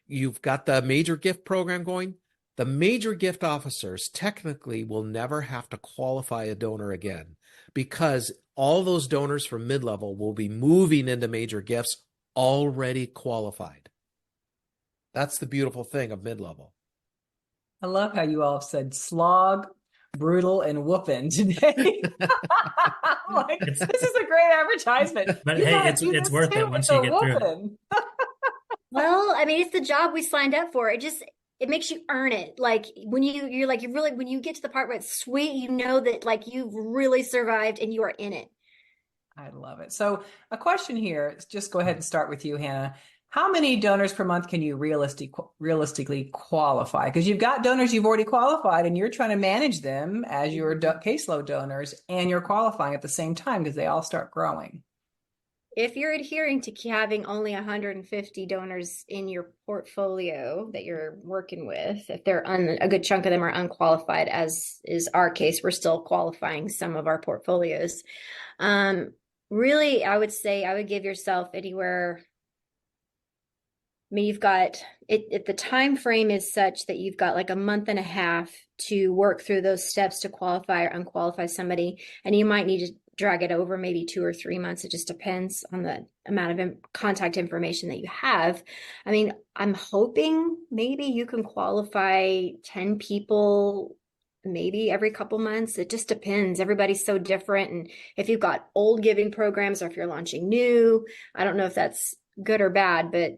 you've got the major gift program going, the major gift officers technically will never have to qualify a donor again, because all those donors from mid-level will be moving into major gifts already qualified. That's the beautiful thing of mid-level. I love how you all have said slog, brutal, and whooping today. Like, this is a great advertisement. But hey, it's worth it once you get through. Well, I mean, it's the job we signed up for. It makes you earn it. Like when you really, when you get to the part where it's sweet, you know that like you've really survived and you are in it. I love it. So a question here, just go ahead and start with you, Hannah. How many donors per month can you realistically qualify? Because you've got donors you've already qualified and you're trying to manage them as your caseload donors, and you're qualifying at the same time because they all start growing. If you're adhering to having only 150 donors in your portfolio that you're working with, if they're a good chunk of them are unqualified, as is our case, we're still qualifying some of our portfolios. Really, I would say I would give yourself anywhere. I mean, you've got it, if the time frame is such that you've got like a month and a half to work through those steps to qualify or unqualify somebody, and you might need to drag it over maybe 2 or 3 months. It just depends on the amount of contact information that you have. I mean, I'm hoping maybe you can qualify 10 people maybe every couple months. It just depends. Everybody's so different. And if you've got old giving programs or if you're launching new, I don't know if that's good or bad, but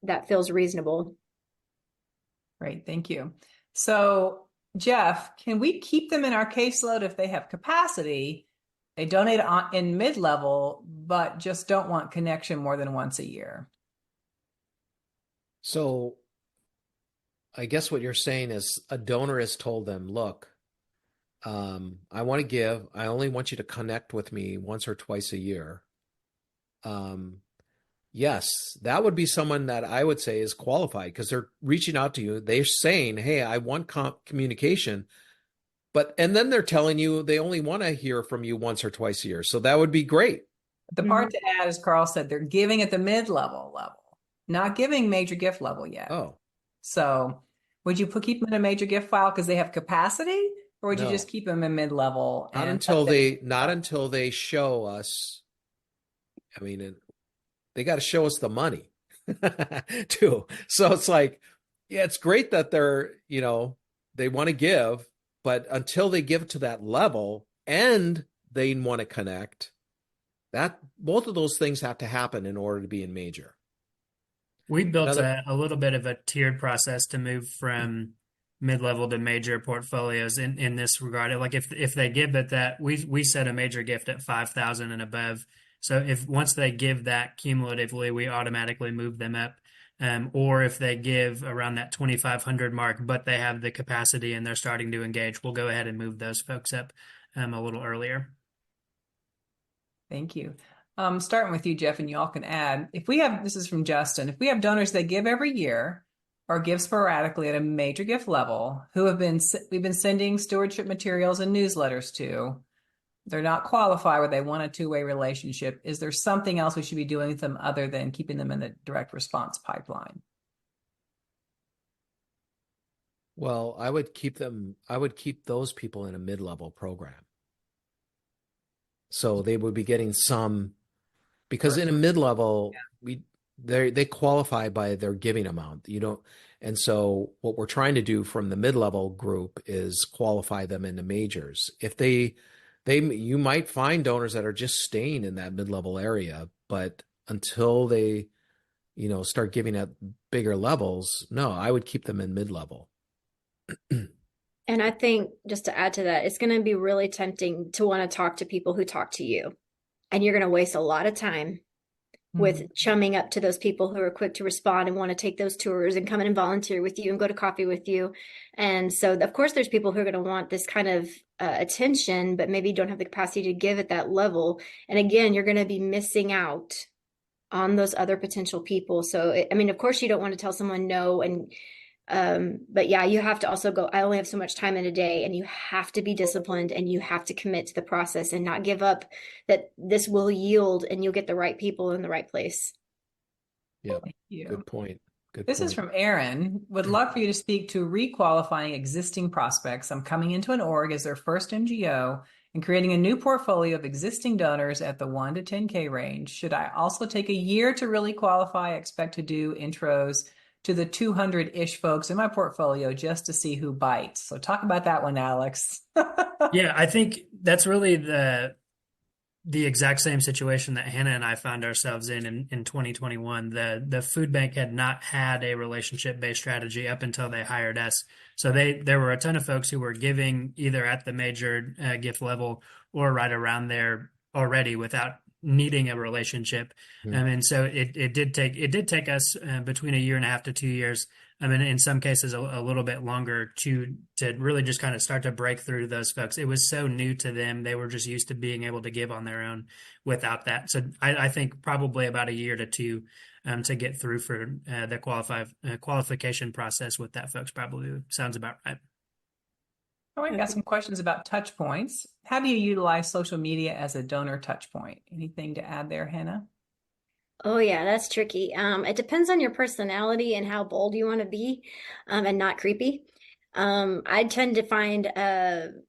that feels reasonable. Great, thank you. So, Jeff, can we keep them in our caseload if they have capacity? They donate in mid-level, but just don't want connection more than once a year. So I guess what you're saying is a donor has told them, look, I want to give. I only want you to connect with me once or twice a year. Yes, that would be someone that I would say is qualified because they're reaching out to you. They're saying, hey, I want communication. And then they're telling you they only want to hear from you once or twice a year. So that would be great. The part to add, as Carl said, they're giving at the mid-level level, not giving major gift level yet. Oh, So would you keep them in a major gift file because they have capacity, or would you no. just keep them in mid-level? Not until they show us. I mean, they got to show us the money too. So it's like, yeah, it's great that they want to give, but until they give to that level and they want to connect, that both of those things have to happen in order to be in major. We built a little bit of a tiered process to move from mid-level to major portfolios in this regard. Like if they give it that, we set a major gift at 5,000 and above. So if once they give that cumulatively, we automatically move them up. Or if they give around that 2,500 mark, but they have the capacity and they're starting to engage, we'll go ahead and move those folks up a little earlier. Thank you. Starting with you, Jeff, and you all can add. If we have, this is from Justin, if we have donors that give every year or give sporadically at a major gift level, we've been sending stewardship materials and newsletters to, they're not qualified where they want a two-way relationship. Is there something else we should be doing with them other than keeping them in the direct response pipeline? Well, I would keep those people in a mid-level program. So they would be getting some, because in a mid-level, they qualify by their giving amount. And so what we're trying to do from the mid-level group is qualify them into majors. If you might find donors that are just staying in that mid-level area, but until they, start giving at bigger levels, no, I would keep them in mid-level. And I think just to add to that, it's going to be really tempting to want to talk to people who talk to you. And you're going to waste a lot of time with chumming up to those people who are quick to respond and want to take those tours and come in and volunteer with you and go to coffee with you. And so, of course, there's people who are going to want this kind of attention, but maybe don't have the capacity to give at that level. And again, you're going to be missing out on those other potential people. So, I mean, of course, you don't want to tell someone no. But yeah, you have to also go, I only have so much time in a day, and you have to be disciplined and you have to commit to the process and not give up that this will yield and you'll get the right people in the right place. Yeah. Thank you. Good point. This is from Aaron. Would love for you to speak to requalifying existing prospects. I'm coming into an org as their first MGO and creating a new portfolio of existing donors at the 1 to 10K range. Should I also take a year to really qualify? I expect to do intros to the 200-ish folks in my portfolio just to see who bites. So talk about that one, Alex. Yeah, I think that's really the exact same situation that Hannah and I found ourselves in 2021. The food bank had not had a relationship-based strategy up until they hired us. So there were a ton of folks who were giving either at the major gift level or right around there already without needing a relationship. And so it did take us between a year and a half to 2 years. I mean, in some cases, a little bit longer to really just kind of start to break through those folks. It was so new to them; they were just used to being able to give on their own without that. So I think probably about a year to two to get through for the qualification process with that folks probably sounds about right. Oh, I got some questions about touch points. How do you utilize social media as a donor touch point? Anything to add there, Hannah? Oh yeah, that's tricky. It depends on your personality and how bold you want to be, and not creepy. I tend to find, and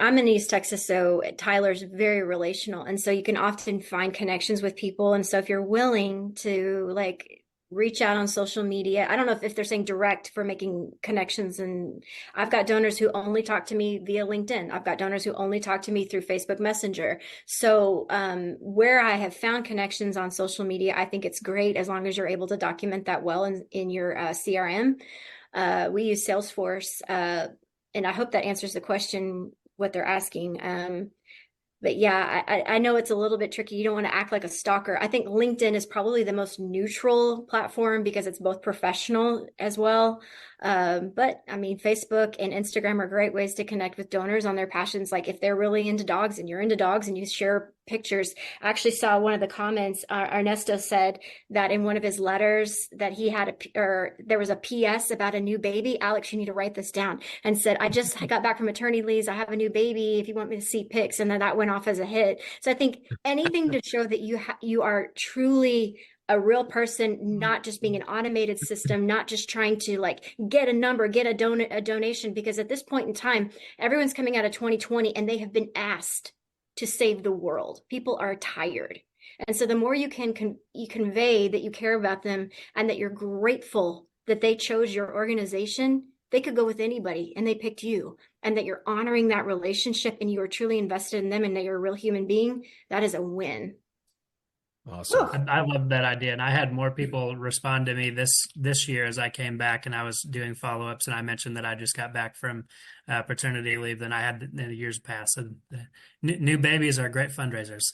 I'm in East Texas, so Tyler's very relational, and so you can often find connections with people. And so if you're willing to like reach out on social media, I don't know if they're saying direct for making connections. And I've got donors who only talk to me via LinkedIn. I've got donors who only talk to me through Facebook Messenger. So where I have found connections on social media, I think it's great as long as you're able to document that well in your CRM. We use Salesforce, and I hope that answers the question, what they're asking. But yeah, I know it's a little bit tricky. You don't want to act like a stalker. I think LinkedIn is probably the most neutral platform because it's both professional as well. But I mean, Facebook and Instagram are great ways to connect with donors on their passions. Like if they're really into dogs and you're into dogs and you share pictures. I actually saw one of the comments, Ernesto said that in one of his letters that he had there was a PS about a new baby. Alex, you need to write this down, and said, I got back from maternity leave. I have a new baby. If you want me to see pics. And then that went off as a hit. So I think anything to show that you are truly a real person, not just being an automated system, not just trying to like get a number, get a donation, because at this point in time, everyone's coming out of 2020 and they have been asked to save the world. People are tired. And so the more you can you convey that you care about them and that you're grateful that they chose your organization, they could go with anybody and they picked you, and that you're honoring that relationship and you are truly invested in them and that you're a real human being, that is a win. Awesome. I love that idea, and I had more people respond to me this year as I came back, and I was doing follow-ups, and I mentioned that I just got back from paternity leave than I had in the years past. So new babies are great fundraisers.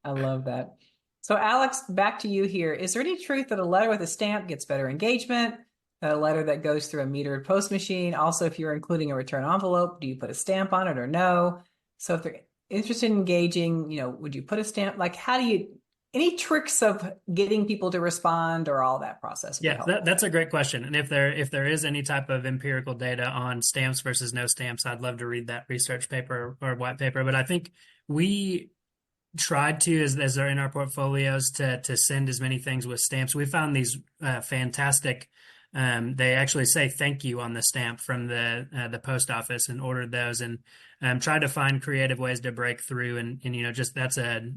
I love that. So Alex, back to you here. Is there any truth that a letter with a stamp gets better engagement? A letter that goes through a metered post machine? Also, if you're including a return envelope, do you put a stamp on it or no? So if they're interested in engaging, would you put a stamp? Like, any tricks of getting people to respond or all that process? Yeah, that's a great question. And if there is any type of empirical data on stamps versus no stamps, I'd love to read that research paper or white paper. But I think we tried to, as they're in our portfolios, to send as many things with stamps. We found these fantastic. They actually say thank you on the stamp from the post office, and ordered those, and tried to find creative ways to break through. And just that's a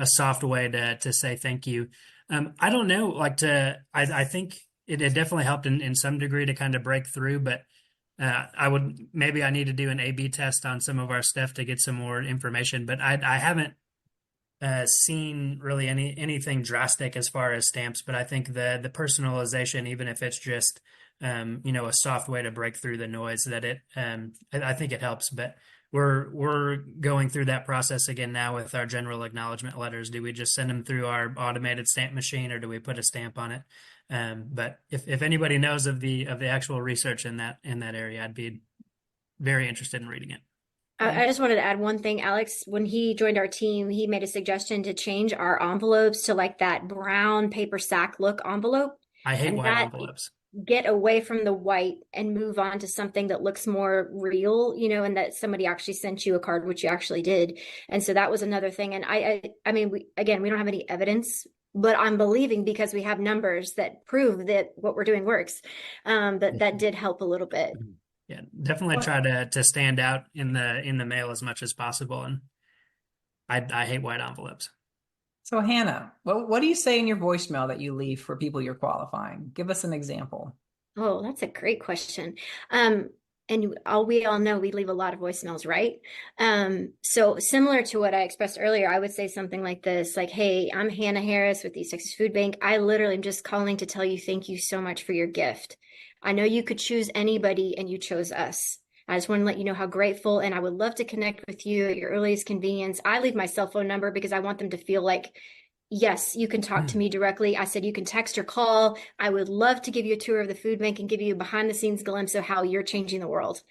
soft way to say thank you. I don't know, I think it definitely helped in some degree to kind of break through, but I need to do an A/B test on some of our stuff to get some more information, but I haven't seen really anything drastic as far as stamps. But I think the personalization, even if it's just a soft way to break through the noise, that I think it helps. But we're going through that process again now with our general acknowledgement letters. Do we just send them through our automated stamp machine, or do we put a stamp on it? But if anybody knows of the actual research in that area, I'd be very interested in reading it. I just wanted to add one thing. Alex, when he joined our team, he made a suggestion to change our envelopes to like that brown paper sack look envelope. I hate white envelopes. Get away from the white and move on to something that looks more real, and that somebody actually sent you a card, which you actually did. And so that was another thing. And I mean, we don't have any evidence, but I'm believing because we have numbers that prove that what we're doing works. That did help a little bit. Yeah, definitely try to stand out in the mail as much as possible. And I hate white envelopes. So Hannah, what do you say in your voicemail that you leave for people you're qualifying? Give us an example. Oh, that's a great question. And we all know we leave a lot of voicemails, right? So similar to what I expressed earlier, I would say something like this, like, hey, I'm Hannah Harris with the East Texas Food Bank. I literally am just calling to tell you thank you so much for your gift. I know you could choose anybody and you chose us. I just want to let you know how grateful, and I would love to connect with you at your earliest convenience. I leave my cell phone number because I want them to feel like, yes, you can talk to me directly. I said you can text or call. I would love to give you a tour of the food bank and give you a behind the scenes glimpse of how you're changing the world.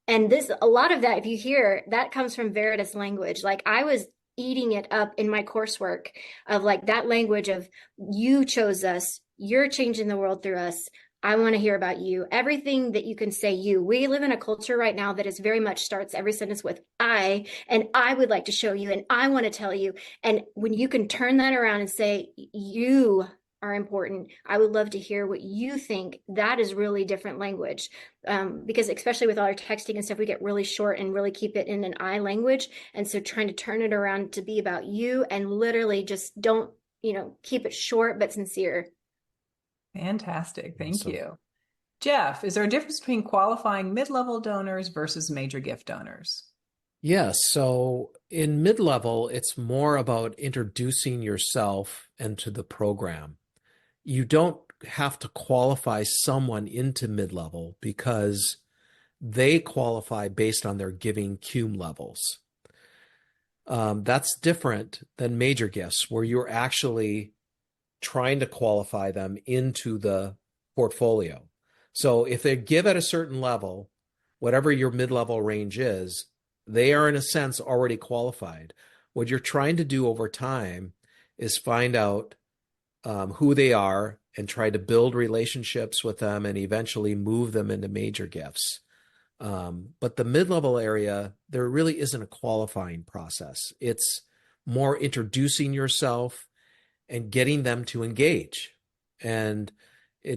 And this, a lot of that, if you hear, that comes from Veritas language. Like I was eating it up in my coursework of like that language of you chose us, you're changing the world through us. I want to hear about you. Everything that you can say you. We live in a culture right now that is very much starts every sentence with I, and I would like to show you, and I want to tell you. And when you can turn that around and say, you are important, I would love to hear what you think. That is really different language. Because especially with all our texting and stuff, we get really short and really keep it in an I language. And so trying to turn it around to be about you and literally just don't, keep it short but sincere. Fantastic. Thank Awesome. you. Jeff, is there a difference between qualifying mid-level donors versus major gift donors? Yes. So in mid-level, it's more about introducing yourself into the program. You don't have to qualify someone into mid-level because they qualify based on their giving cum levels. That's different than major gifts, where you're actually trying to qualify them into the portfolio. So if they give at a certain level, whatever your mid-level range is, they are in a sense already qualified. What you're trying to do over time is find out who they are and try to build relationships with them and eventually move them into major gifts. But the mid-level area, there really isn't a qualifying process. It's more introducing yourself and getting them to engage. And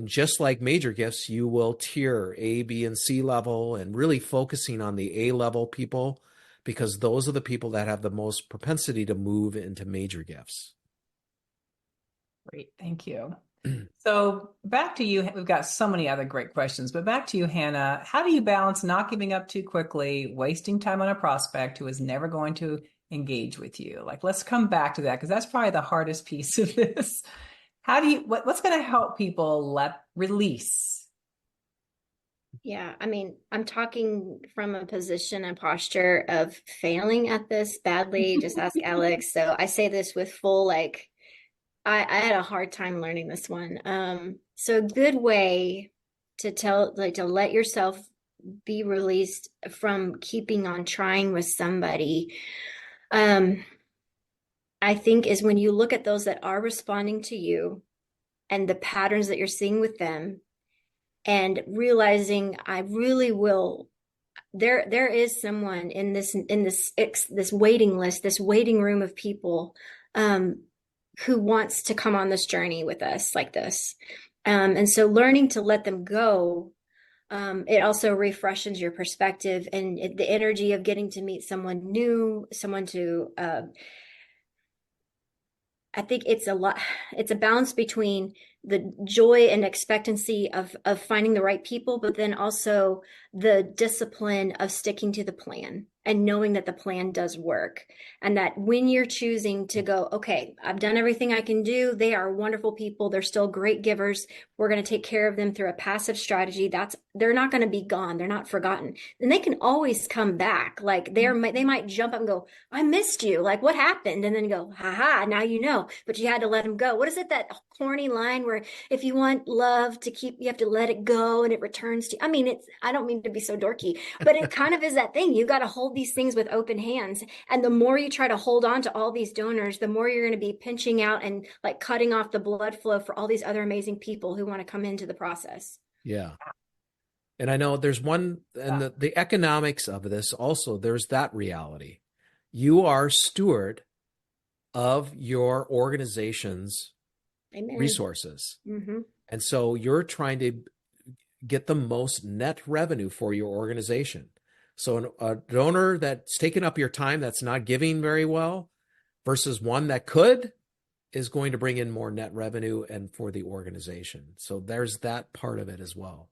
just like major gifts, you will tier A, B, and C level and really focusing on the A level people because those are the people that have the most propensity to move into major gifts. Great. Thank you. So back to you. We've got so many other great questions, but back to you, Hannah. How do you balance not giving up too quickly, wasting time on a prospect who is never going to engage with you? Like, let's come back to that because that's probably the hardest piece of this. How do you, what's going to help people release? Yeah, I mean, I'm talking from a position and posture of failing at this badly. Just ask Alex. So I say this with full, like, I had a hard time learning this one. So a good way to to let yourself be released from keeping on trying with somebody, I think is when you look at those that are responding to you and the patterns that you're seeing with them and realizing I really will there is someone in this waiting list, this waiting room of people who wants to come on this journey with us like this. And so learning to let them go, it also refreshes your perspective and the energy of getting to meet someone new, someone to I think it's a balance between the joy and expectancy of finding the right people, but then also the discipline of sticking to the plan and knowing that the plan does work. And that when you're choosing to go, okay, I've done everything I can do. They are wonderful people. They're still great givers. We're going to take care of them through a passive strategy. They're not going to be gone. They're not forgotten. And they can always come back. Like they might jump up and go, I missed you. Like what happened? And then go, haha, now you know, but you had to let them go. What is it, that corny line where if you want love to keep, you have to let it go and it returns to, I mean, I don't mean to be so dorky, but it kind of is that thing. You got to hold these things with open hands. And the more you try to hold on to all these donors, the more you're going to be pinching out and like cutting off the blood flow for all these other amazing people who want to come into the process. Yeah. And I know there's one, and the economics of this also, there's that reality. You are steward of your organization's Amen. resources. Mm-hmm. And so you're trying to get the most net revenue for your organization. So a donor that's taking up your time that's not giving very well versus one that could is going to bring in more net revenue and for the organization. So there's that part of it as well.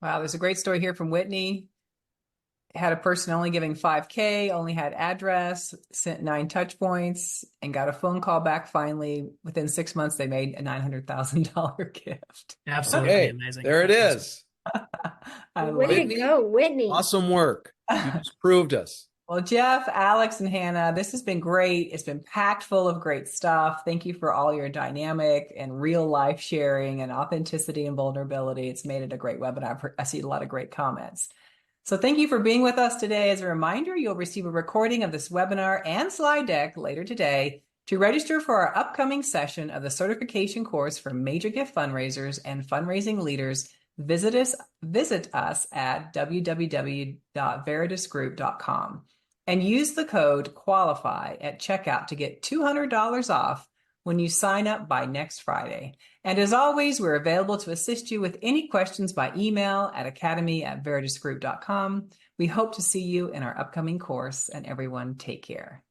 Wow, there's a great story here from Whitney. Had a person only giving 5K, only had address, sent 9 touch points, and got a phone call back finally. Within 6 months, they made a $900,000 gift. Absolutely Okay, amazing. there it is. I love Way it. to go, Whitney. Awesome work. You just proved us. Well, Jeff, Alex, and Hannah, this has been great. It's been packed full of great stuff. Thank you for all your dynamic and real life sharing and authenticity and vulnerability. It's made it a great webinar. I see a lot of great comments. So thank you for being with us today. As a reminder, you'll receive a recording of this webinar and slide deck later today. To register for our upcoming session of the certification course for major gift fundraisers and fundraising leaders, visit us at www.veritasgroup.com and use the code QUALIFY at checkout to get $200 off when you sign up by next Friday. And as always, we're available to assist you with any questions by email at academy@veritasgroup.com. We hope to see you in our upcoming course, and everyone take care.